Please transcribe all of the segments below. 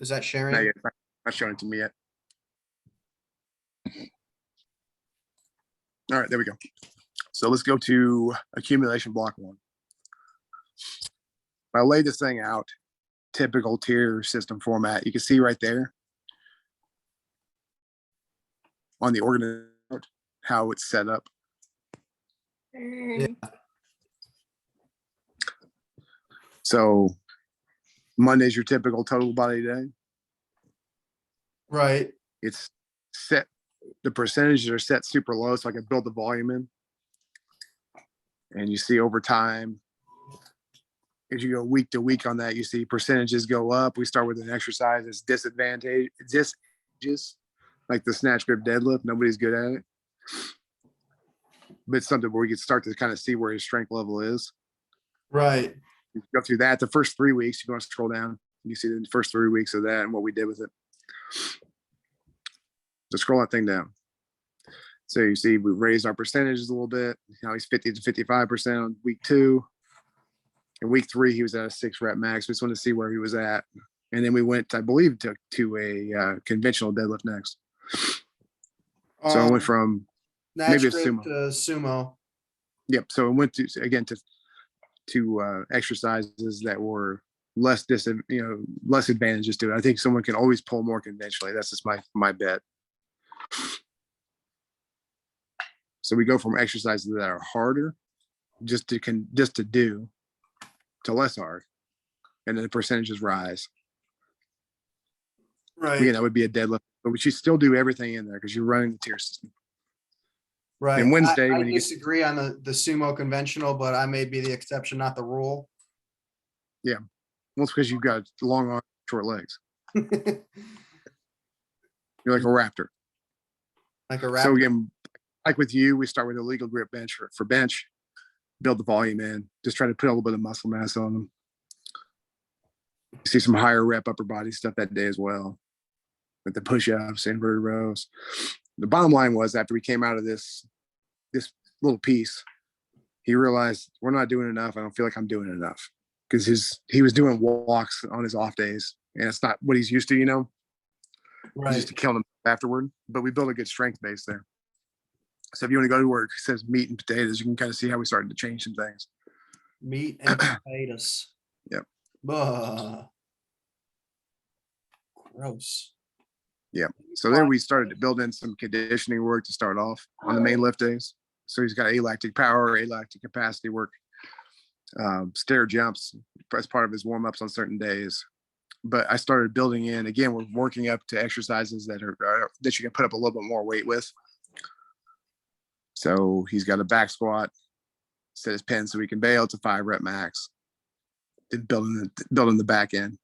Is that sharing? Not yet. Not showing it to me yet. All right, there we go. So let's go to accumulation block 1. If I lay this thing out, typical tier system format, you can see right there on the organizer how it's set up. Yeah. So Monday's your typical total body day. Right. It's set, the percentages are set super low so I can build the volume in. And you see over time, as you go week to week on that, you see percentages go up. We start with an exercise that's disadvantageous, like the snatch grip deadlift. Nobody's good at it. But it's something where we can start to kind of see where his strength level is. Right. You go through that. The first 3 weeks, you want to scroll down. You see the first 3 weeks of that and what we did with it. So scroll that thing down. So you see we raised our percentages a little bit. Now he's 50 to 55% on week 2. In week 3, he was at a 6 rep max. We just wanted to see where he was at. And then we went, I believe, to a conventional deadlift next. So I went from maybe a sumo to sumo. Yep. So it went to, again, to exercises that were less less advantages to it. I think someone can always pull more conventionally. That's just my bet. So we go from exercises that are harder just to do to less hard, and then the percentages rise. Right. Again, that would be a deadlift, but we should still do everything in there because you're running the tier system. Right. And Wednesday, I when you disagree on the sumo conventional, but I may be the exception, not the rule. Yeah. Well, it's because you've got long arms, short legs. You're like a raptor. Like a raptor. So again, like with you, we start with a legal grip bench for bench, build the volume in, just try to put a little bit of muscle mass on them. You see some higher rep upper body stuff that day as well, with the push-ups, inverted rows. The bottom line was, after we came out of this little piece, he realized we're not doing enough. I don't feel like I'm doing enough, because he was doing walks on his off days, and it's not what he's used to, Right. He's used to killing him afterward. But we built a good strength base there. So if you want to go to work, it says meat and potatoes, you can kind of see how we started to change some things. Meat and potatoes. Yep. Gross. Yeah. So there we started to build in some conditioning work to start off on the main lift days. So he's got alactic power, alactic capacity work, stair jumps as part of his warm-ups on certain days. But I started building in, again, we're working up to exercises that you can put up a little bit more weight with. So he's got a back squat, set his pin so he can bail to 5 rep max. Then building the back end.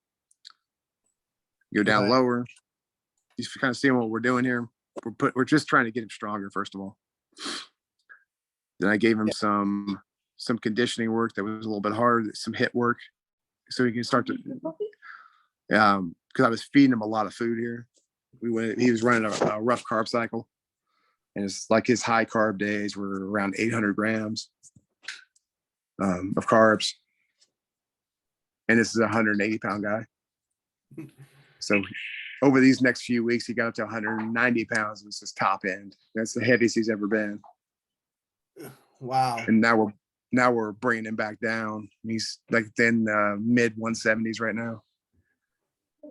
Go down lower. You kind of seeing what we're doing here. We're just trying to get him stronger, first of all. Then I gave him some conditioning work that was a little bit hard, some HIIT work, so he can start to. Because I was feeding him a lot of food here. He was running a rough carb cycle, and it's like his high carb days were around 800 grams of carbs, and this is a 180-pound guy. So over these next few weeks, he got up to 190 pounds. Was his top end. That's the heaviest he's ever been. Wow. And now we're bringing him back down. He's like in mid 170s right now.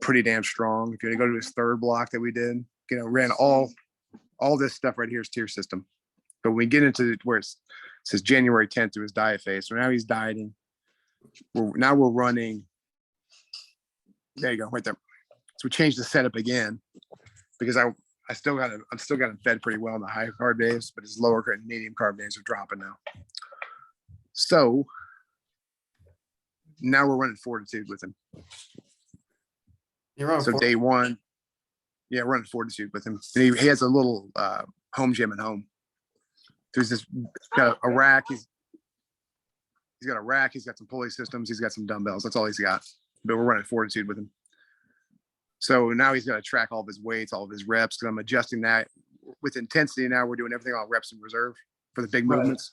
Pretty damn strong. If you go to his third block that we did, ran all this stuff right here is tier system. But when we get into where it says January 10th to his diet phase, so now he's dieting. We're running. There you go, right there. So we changed the setup again because I'm still got him fed pretty well in the high carb days, but his lower and medium carb days are dropping now. So now we're running fortitude with him. You're on. So day one, yeah, running fortitude with him. And he has a little home gym at home. So he's just got a rack. He's got a rack. He's got some pulley systems. He's got some dumbbells. That's all he's got. But we're running fortitude with him. So now he's got to track all of his weights, all of his reps, because I'm adjusting that with intensity. Now we're doing everything on reps and reserve for the big movements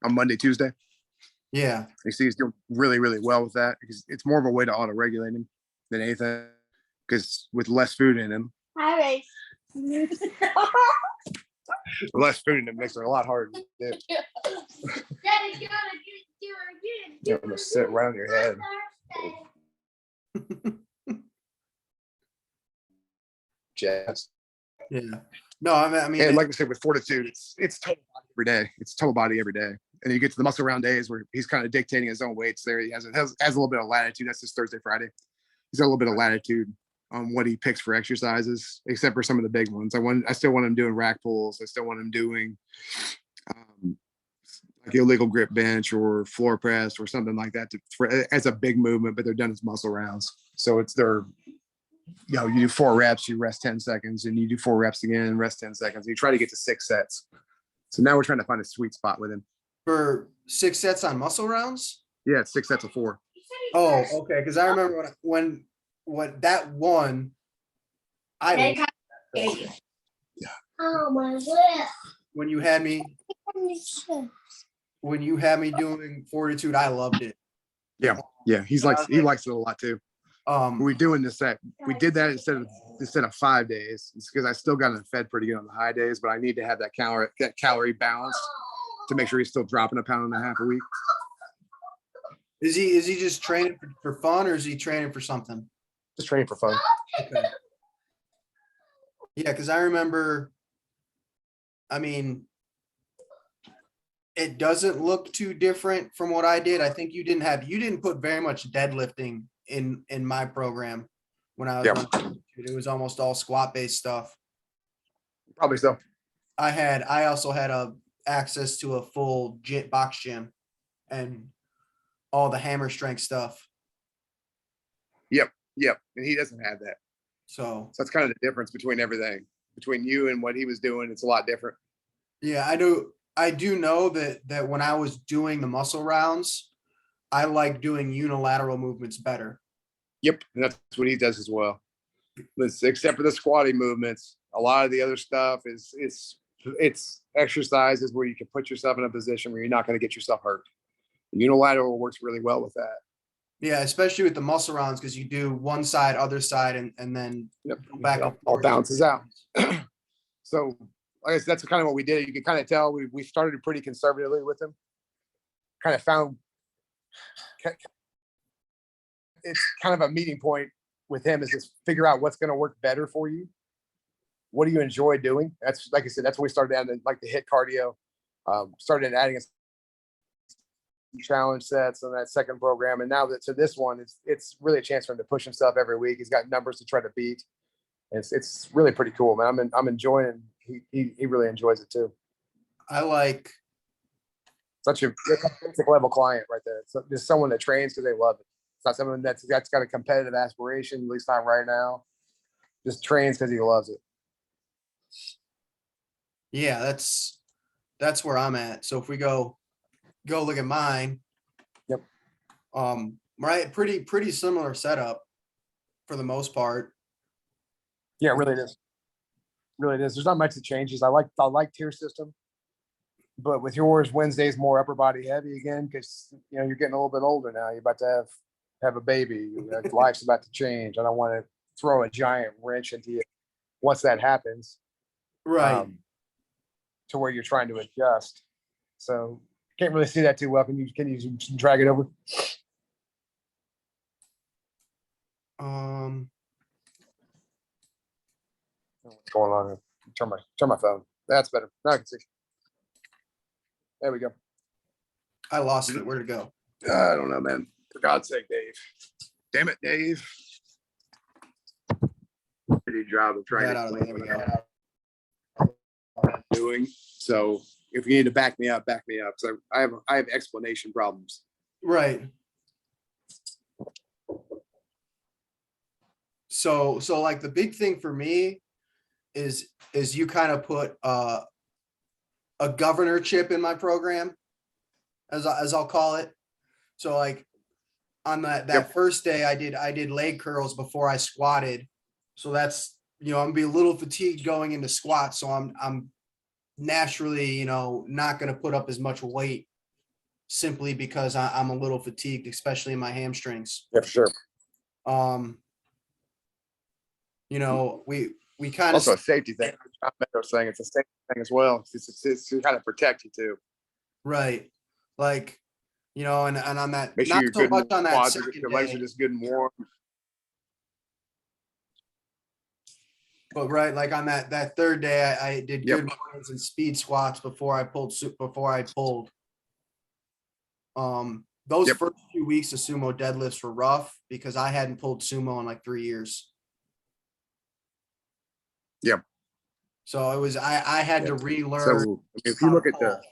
on Monday, Tuesday. Yeah. You see he's doing really, really well with that because it's more of a way to auto-regulate him than anything. because with less food in them, Hi, less food in them makes it a lot harder to do. I'm gonna sit right on your head. Jazz. Yeah. No, I mean, And like I said, with Fortitude, it's total body every day. It's total body every day. And you get to the muscle round days where he's kind of dictating his own weights there. He has a little bit of latitude. That's his Thursday, Friday. He's got a little bit of latitude on what he picks for exercises, except for some of the big ones. I still want him doing rack pulls. I still want him doing like illegal grip bench or floor press or something like that as a big movement, but they're done as muscle rounds. So you do 4 reps, you rest 10 seconds, and you do 4 reps again, rest 10 seconds. And you try to get to 6 sets. So now we're trying to find a sweet spot with him. for 6 sets on muscle rounds. Yeah, it's 6 sets of 4. Oh, okay. Because I remember when that one, I Oh my god. when you had me doing Fortitude, I loved it. Yeah, he likes it a lot too. We're doing this set. We did that instead of 5 days. It's because I still got him fed pretty good on the high days, but I need to have that calorie balance to make sure he's still dropping 1.5 pounds a week. Is he just training for fun, or is he training for something? Just training for fun. Okay. Yeah, because I remember, I mean, it doesn't look too different from what I did. I think you didn't put very much deadlifting in my program when I was running. It was almost all squat based stuff. Probably so. I also had access to a full box gym and all the hammer strength stuff. Yep. And he doesn't have that. So that's kind of the difference between everything. Between you and what he was doing, it's a lot different. Yeah, I do know that when I was doing the muscle rounds, I like doing unilateral movements better. Yep, and that's what he does as well. Except for the squatting movements, a lot of the other stuff is it's exercises where you can put yourself in a position where you're not going to get yourself hurt. Unilateral works really well with that. Yeah, especially with the muscle rounds, because you do one side, other side, and then go back and all forth. bounces out. So I guess that's kind of what we did. You can kind of tell we started pretty conservatively with him. Kind of found it's kind of a meeting point with him is just figure out what's going to work better for you. What do you enjoy doing? That's like I said, that's when we started adding like the HIIT cardio. Started adding challenge sets on that second program, and now that to this one, it's really a chance for him to push himself every week. He's got numbers to try to beat. It's really pretty cool, man. I'm enjoying. He really enjoys it too. I like such a basic level client right there. It's just someone that trains because they love it. It's not someone that's got a competitive aspiration, at least not right now. Just trains because he loves it. Yeah, that's where I'm at. So if we go look at mine. Yep. Right. Pretty similar setup for the most part. Yeah, it really is. Really it is. There's not much that changes. I like tier system, but with yours, Wednesday's more upper body heavy again because you're getting a little bit older now. You're about to have a baby. Life's about to change. I don't want to throw a giant wrench into you once that happens. Right. To where you're trying to adjust. So can't really see that too well. Can you drag it over? What's going on here? Turn my phone. That's better. Now I can see. There we go. I lost it. Where'd it go? I don't know, man. For God's sake, Dave. Damn it, Dave. Pretty job of trying to There we go. Doing. So if you need to back me up. So I have explanation problems. Right. So like the big thing for me is you kind of put a governor chip in my program, as I'll call it. So like on that first day I did leg curls before I squatted. So that's, I'm gonna be a little fatigued going into squat. So I'm naturally, not going to put up as much weight simply because I'm a little fatigued, especially in my hamstrings. Yeah, for sure. You know, we kind of, Also a safety thing. John Meadows saying it's a safety thing as well. It's to kind of protect you too. right, like, you know, and on that, Make sure not you're so good much and on that quads, second your legs are day, just good and warm. but right, like on that third day, I did Yep. good mornings and speed squats before I pulled. Those Yep. first few weeks of sumo deadlifts were rough because I hadn't pulled sumo in like 3 years. Yep. So it was, I had to Yep. relearn. So if you how look to at the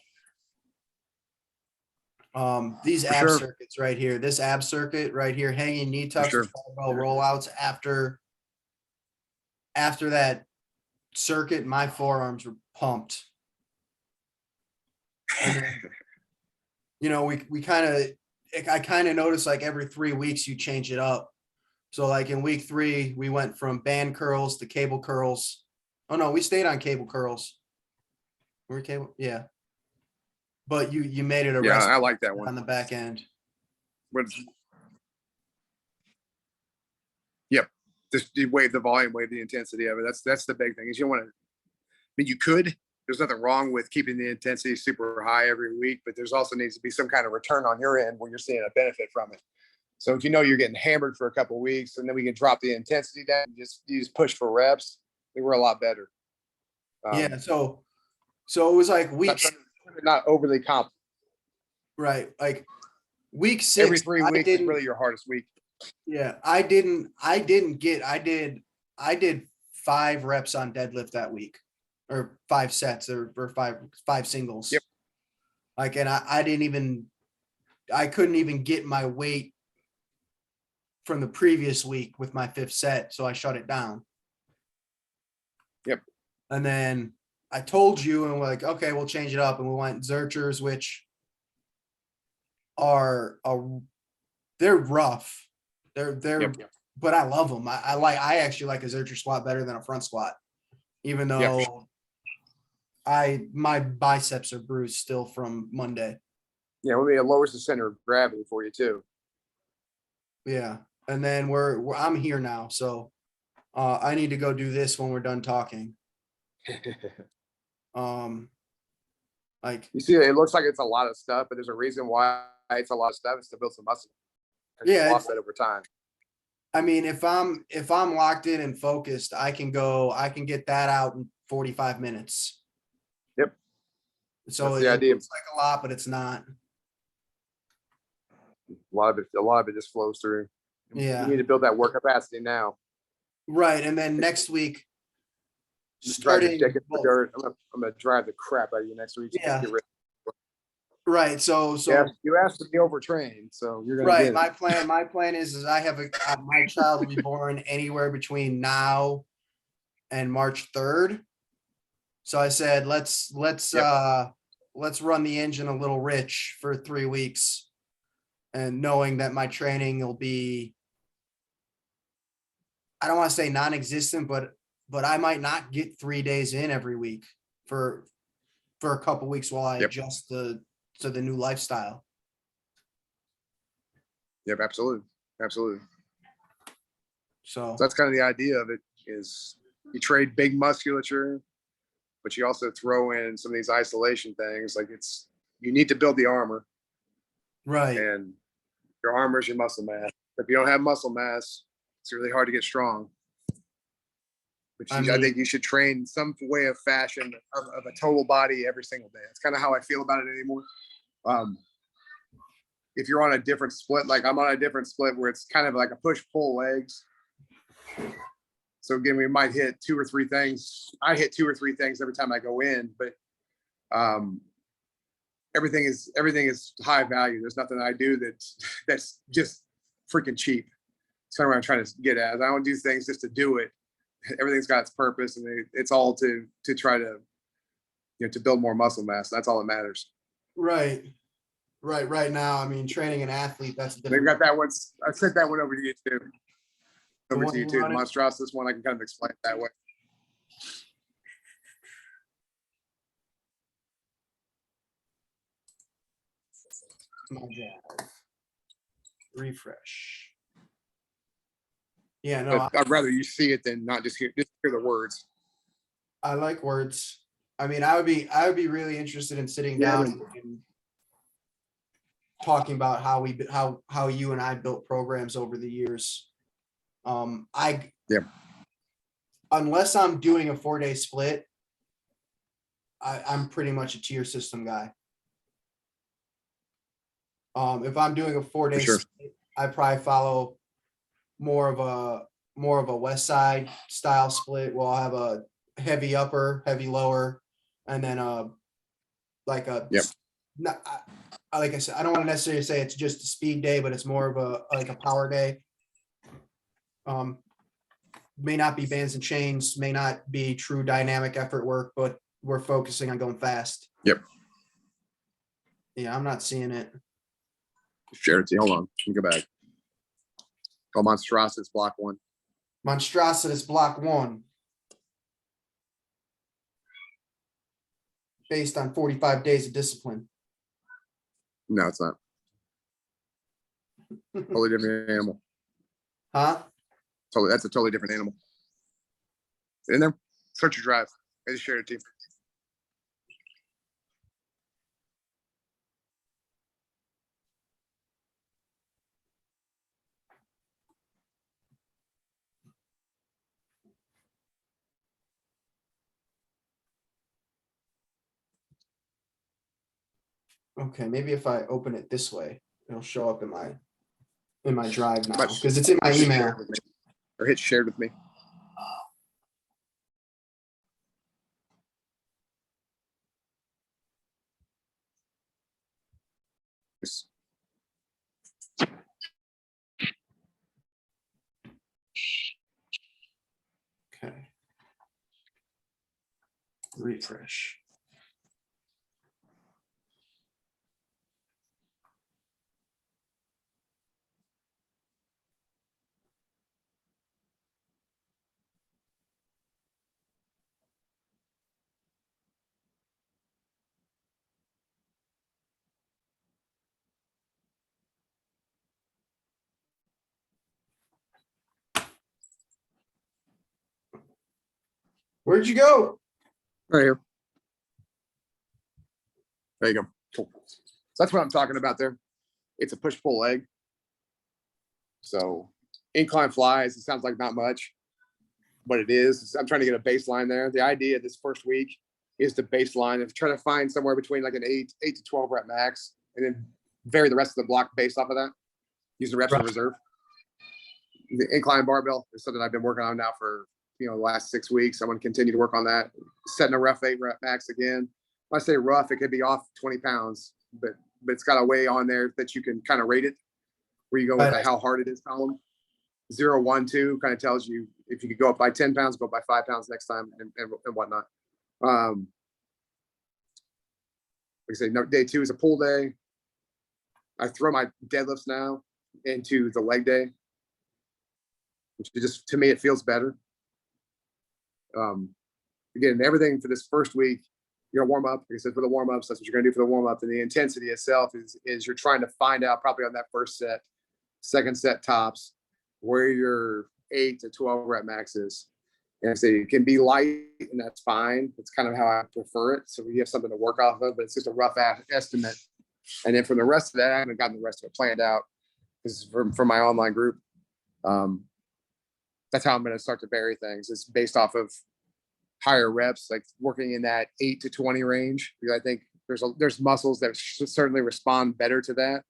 pull. These For ab sure. circuits right here, this ab circuit right here, hanging knee tucks sure. with barbell rollouts after that circuit, my forearms were pumped. And then, you know, I kind of noticed like every 3 weeks you change it up. So like in week 3, we went from band curls to cable curls. Oh no, we stayed on cable curls. Were we cable? Yeah. But you made it a Yeah, rest I like that on one. the back end. Yep. Just you wave the volume, wave the intensity of it. That's the big thing is you don't want to. I mean, you could. There's nothing wrong with keeping the intensity super high every week, but there's also needs to be some kind of return on your end where you're seeing a benefit from it. So if you know you're getting hammered for a couple of weeks, and then we can drop the intensity down, you just push for reps, I think we're a lot better. Yeah. So it was like not overly comp. right. Like week 6, Every 3 weeks is really your hardest week. Yeah, I did 5 reps on deadlift that week, or 5 sets, or 5 singles. Yep. Like, and I couldn't even get my weight from the previous week with my 5th set, so I shut it down. Yep. And then I told you, and we're like, okay, we'll change it up, and we went Zerchers, which are they're rough. They're Yep. but I love them. I actually like a Zercher squat better than a front squat, even though my biceps are bruised still from Monday. Yeah, it lowers the center of gravity for you too. Yeah, and then I'm here now, so I need to go do this when we're done talking. Like you see, it looks like it's a lot of stuff, but there's a reason why it's a lot of stuff. It's to build some muscle. Yeah, Lost that over time. I mean, if I'm locked in and focused, I can get that out in 45 minutes. Yep. So that's the idea. Looks like a lot, but it's not. A lot of it just flows through. Yeah. You need to build that work capacity now. Right. And then next week, I'm gonna drive the crap out of you next week. Yeah. Right. So you asked to be overtrained, so you're gonna right. My plan is I have my child will be born anywhere between now and March 3rd. So I said, let's run the engine a little rich for 3 weeks, and knowing that my training will be, I don't want to say non-existent, but I might not get 3 days in every week for a couple weeks while I adjust to the new lifestyle. Yep, absolutely. So that's kind of the idea of it is you trade big musculature, but you also throw in some of these isolation things. Like you need to build the armor. Right. And your armor is your muscle mass. If you don't have muscle mass, it's really hard to get strong. But I think you should train some way of fashion of a total body every single day. That's kind of how I feel about it anymore. If you're on a different split, like I'm on a different split where it's kind of like a push-pull legs. So again, we might hit 2 or 3 things. I hit 2 or 3 things every time I go in, but everything is high value. There's nothing I do that's just freaking cheap. It's kind of what I'm trying to get at. I don't do things just to do it. Everything's got its purpose, and it's all to try to to build more muscle mass. That's all that matters. Right now, I mean, training an athlete, that's different. They've got that one. I sent that one over to you too. Over to you too. The Monstrosity one, I can kind of explain it that way. My drive. Refresh. Yeah, no, But I'd rather you see it than not just hear the words. I like words. I mean, I would be really interested in sitting Yeah, down and talking about how you and I built programs over the years. I Yeah. Unless I'm doing a 4-day split, I'm pretty much a tier system guy. If I'm doing a 4-day sure. split, I probably follow more of a west side style split. We'll have a heavy upper, heavy lower, and then like a Yep. not, like I said, I don't want to necessarily say it's just a speed day, but it's more of a power day. May not be bands and chains, may not be true dynamic effort work, but we're focusing on going fast. Yep. Yeah, I'm not seeing it. Share it to you. Hold on. Let me go back. Oh, Monstrosity's block 1. Monstrosity's block 1. Based on 45 days of discipline. No, it's not. Totally different animal. Huh? Totally, that's a totally different animal. In there, search your drive. I just shared it to you. Okay, maybe if I open it this way, it'll show up in my drive now because it's in my email. Or hit shared with me. Yes. Okay. Refresh. Where'd you go? Right here. There you go. Cool. So that's what I'm talking about there. It's a push-pull leg. So incline flies, it sounds like not much, but it is. I'm trying to get a baseline there. The idea this first week is the baseline of trying to find somewhere between like an 8 to 12 rep max, and then vary the rest of the block based off of that. Use the reps in reserve. The incline barbell is something I've been working on now for the last 6 weeks. I'm going to continue to work on that. Setting a rough 8 rep max again. When I say rough, it could be off 20 pounds, but it's got a way on there that you can kind of rate it. Where you go with the how hard it is column. 0, 1, 2 kind of tells you if you could go up by 10 pounds, go up by 5 pounds next time, and whatnot. Like I say, no, day 2 is a pull day. I throw my deadlifts now into the leg day, which just, to me, it feels better. Again, everything for this first week, you're gonna warm up. Like I said, for the warm ups, that's what you're gonna do for the warm up. And the intensity itself is you're trying to find out probably on that first set, second set tops, where your 8 to 12 rep max is. And so it can be light, and that's fine. It's kind of how I prefer it. So we have something to work off of, but it's just a rough estimate. And then for the rest of that, I haven't gotten the rest of it planned out. This is from my online group. That's how I'm going to start to vary things. It's based off of higher reps, like working in that 8 to 20 range. Because I think there's muscles that certainly respond better to that.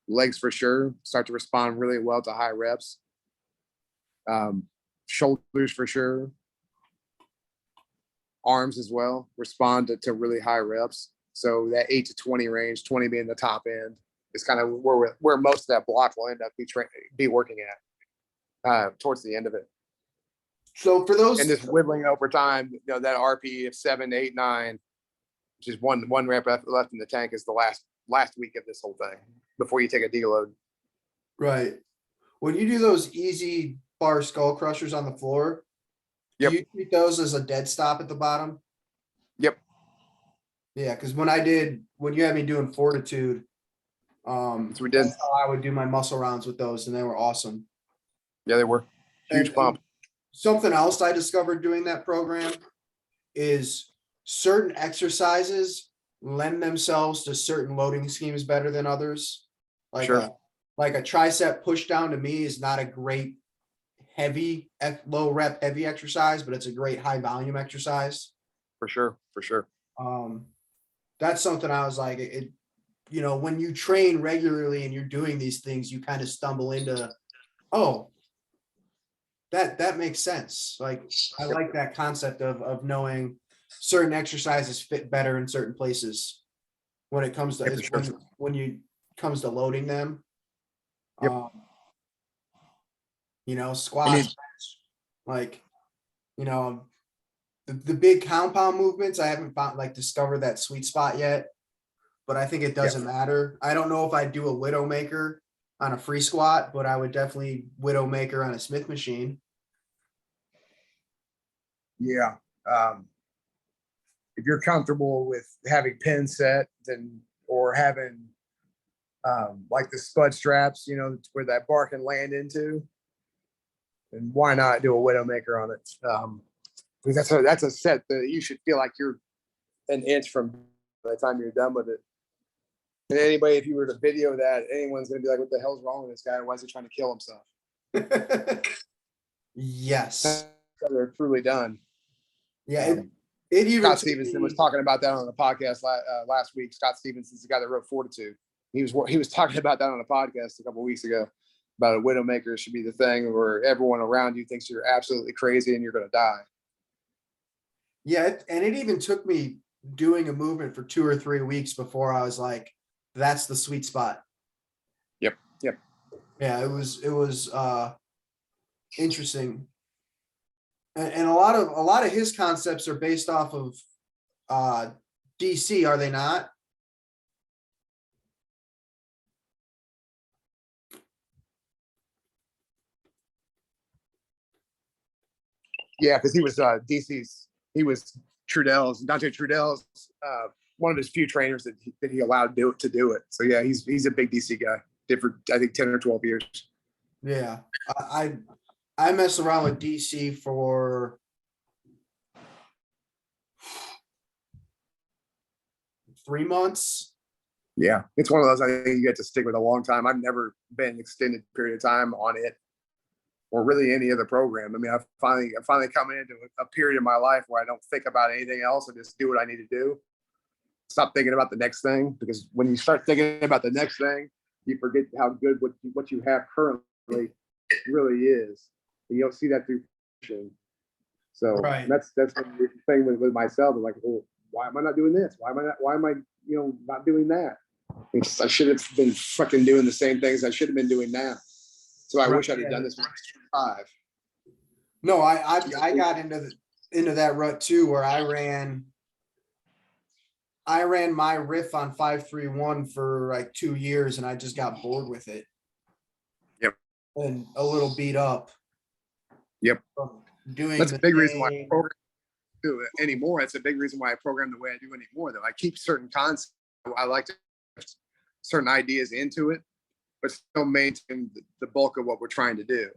Legs for sure start to respond really well to high reps. Shoulders for sure. Arms as well respond to really high reps. So that 8 to 20 range, 20 being the top end, is kind of where most of that block will end up be working at towards the end of it. So for those, and just whittling over time, that RP of 7, 8, 9, which is one rep left in the tank, is the last week of this whole thing before you take a deload. Right. When you do those easy bar skull crushers on the floor, Yep. do you treat those as a dead stop at the bottom? Yep. Yeah, because when you had me doing fortitude, So we did. that's how I would do my muscle rounds with those, and they were awesome. Yeah, they were huge And pump. something else I discovered doing that program is certain exercises lend themselves to certain loading schemes better than others. Like Sure. like a tricep push down to me is not a great heavy, low rep heavy exercise, but it's a great high volume exercise. For sure. For sure. Um, that's something I was like, it, you know, when you train regularly and you're doing these things, you kind of stumble into, oh, that makes sense. Like, I like that concept of knowing certain exercises fit better in certain places when it comes to Yeah, for sure. when you comes to loading them. Yep. You know, And squats, like, you know, the big compound movements, I haven't found like discovered that sweet spot yet, but I think it doesn't matter. I don't know if I'd do a Widowmaker on a free squat, but I would definitely Widowmaker on a Smith machine. Yeah. If you're comfortable with having pins set, then or having like the spud straps, you know, where that bar can land into, and why not do a Widowmaker on it? Because that's a set that you should feel like you're an inch from by the time you're done with it. And anybody, if you were to video that, anyone's gonna be like, "What the hell's wrong with this guy? Why is he trying to kill himself?" Yes. They're truly done. Yeah. It even Scott took Stevenson was me, talking about that on the podcast last week. Scott Stevenson's the guy that wrote Fortitude. He was talking about that on a podcast a couple of weeks ago about a Widowmaker should be the thing where everyone around you thinks you're absolutely crazy and you're going to die. yeah, and it even took me doing a movement for 2 or 3 weeks before I was like, that's the sweet spot. Yep. Yep. Yeah, it was interesting. And a lot of his concepts are based off of DC, are they not? Yeah, because he was DC's. He was Trudell's, Dante Trudell's, one of his few trainers that he allowed to do it. So yeah, he's a big DC guy. Different, I think 10 or 12 years. Yeah. I messed around with DC for 3 months. Yeah, it's one of those I think you get to stick with a long time. I've never been an extended period of time on it, or really any other program. I mean, I'm finally coming into a period in my life where I don't think about anything else. I just do what I need to do. Stop thinking about the next thing, because when you start thinking about the next thing, you forget how good what you have currently really is. And you don't see that through. So Right. that's the thing with myself. I'm like, well, why am I not doing this? Why am I not doing that? I should have been fucking doing the same things I should have been doing now. So I wish I'd have done this when I was 5. No, I got into that rut too, where I ran my riff on 531 for like 2 years and I just got bored with it. Yep. And a little beat up. Yep. From doing That's a the big reason why I same- program do it anymore. That's a big reason why I program the way I do anymore. Though I keep certain concepts. I like to have certain ideas into it, but still maintain the bulk of what we're trying to do,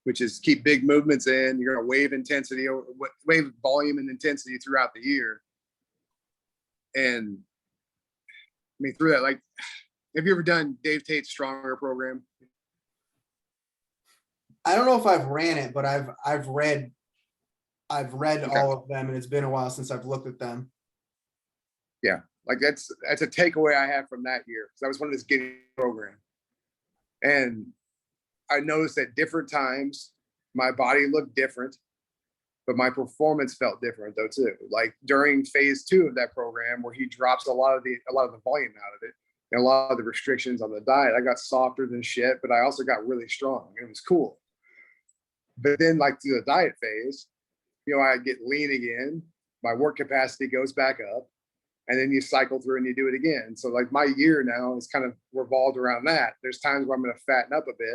which is keep big movements in. You're going to wave volume and intensity throughout the year. And I mean, through that, like, have you ever done Dave Tate's Stronger program? I don't know if I've ran it, but I've read Okay. all of them, and it's been a while since I've looked at them. Yeah, like that's a takeaway I have from that year, because that was one of his getting program. And I noticed at different times my body looked different, but my performance felt different though too. Like during phase 2 of that program, where he drops a lot of the volume out of it and a lot of the restrictions on the diet, I got softer than shit, but I also got really strong. It was cool. But then, like through the diet phase, I get lean again, my work capacity goes back up, and then you cycle through and you do it again. So like my year now is kind of revolved around that. There's times where I'm going to fatten up a bit,